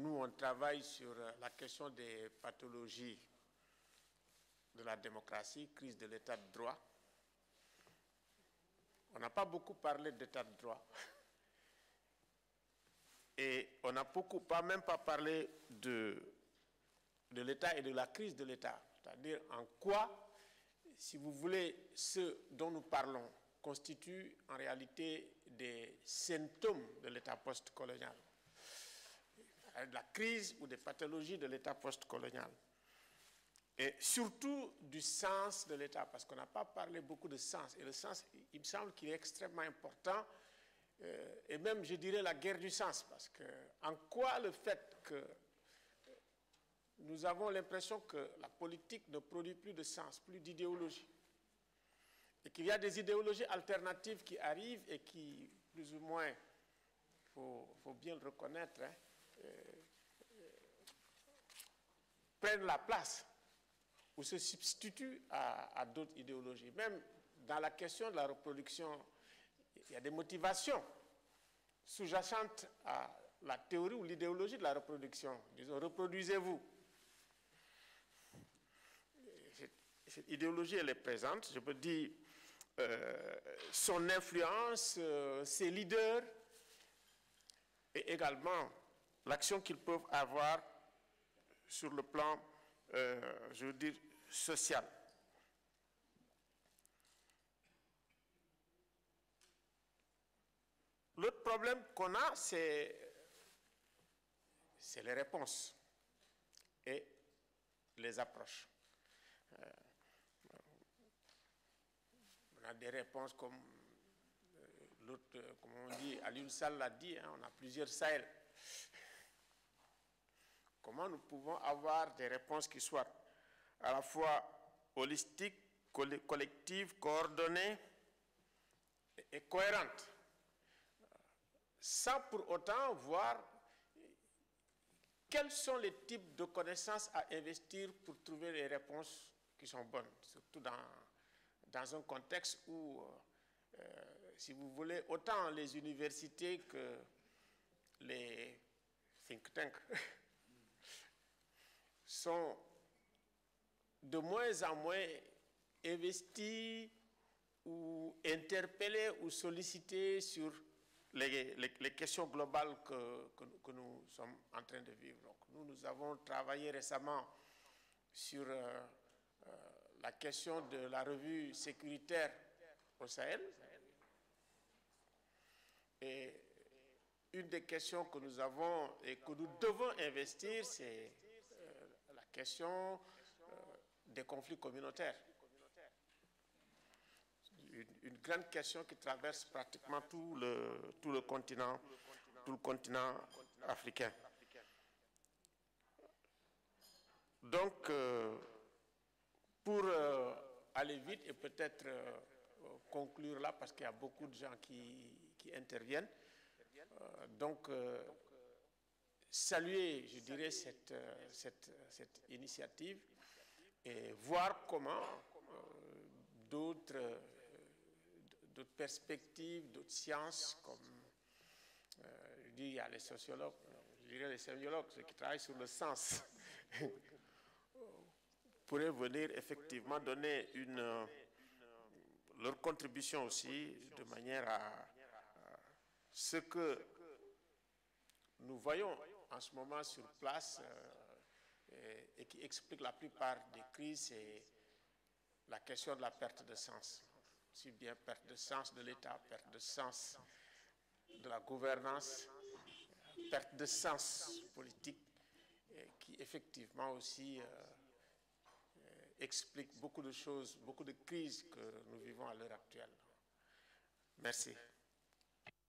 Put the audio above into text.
nous, on travaille sur la question des pathologies de la démocratie, crise de l'état de droit. On n'a pas beaucoup parlé d'état de droit. Et on n'a même pas parlé de l'État et de la crise de l'État. C'est-à-dire en quoi, si vous voulez, ce dont nous parlons constitue en réalité des symptômes de l'État postcolonial, de la crise ou des pathologies de l'État postcolonial. Et surtout du sens de l'État, parce qu'on n'a pas parlé beaucoup de sens. Et le sens, il me semble qu'il est extrêmement important, et même, je dirais, la guerre du sens, parce que en quoi le fait que nous avons l'impression que la politique ne produit plus de sens, plus d'idéologie, et qu'il y a des idéologies alternatives qui arrivent et qui, plus ou moins, il faut bien le reconnaître, prennent la place ou se substituent à d'autres idéologies. Même dans la question de la reproduction, il y a des motivations sous-jacentes à la théorie ou l'idéologie de la reproduction. Disons, reproduisez-vous. Cette idéologie, elle est présente. Je peux dire son influence, ses leaders, et également l'action qu'ils peuvent avoir sur le plan, je veux dire, social. L'autre problème qu'on a, c'est les réponses et les approches. On a des réponses comme l'autre, comme on dit, Alioune Sall l'a dit, hein, on a plusieurs Sahel. Comment nous pouvons avoir des réponses qui soient à la fois holistiques, collectives, coordonnées et cohérentes, sans pour autant voir quels sont les types de connaissances à investir pour trouver les réponses qui sont bonnes, surtout dans un contexte où, si vous voulez, autant les universités que les think tanks sont de moins en moins investis ou interpellés ou sollicités sur les questions globales que nous sommes en train de vivre. Donc, nous avons travaillé récemment sur la question de la revue sécuritaire au Sahel. Et une des questions que nous avons et que nous devons investir, c'est la question des conflits communautaires. Une grande question qui traverse pratiquement tout le continent africain. Donc, pour aller vite et peut-être conclure là, parce qu'il y a beaucoup de gens qui interviennent, saluer, je dirais, cette initiative et voir comment d'autres perspectives, d'autres sciences, comme je dis, il y a les sociologues, je dirais les sémiologues, ceux qui travaillent sur le sens, pourraient venir effectivement donner leur contribution aussi, de manière à ce que nous voyons en ce moment sur place et qui explique la plupart des crises, c'est la question de la perte de sens. Si bien perte de sens de l'État, perte de sens de la gouvernance, perte de sens politique, qui effectivement aussi explique beaucoup de choses, beaucoup de crises que nous vivons à l'heure actuelle. Merci.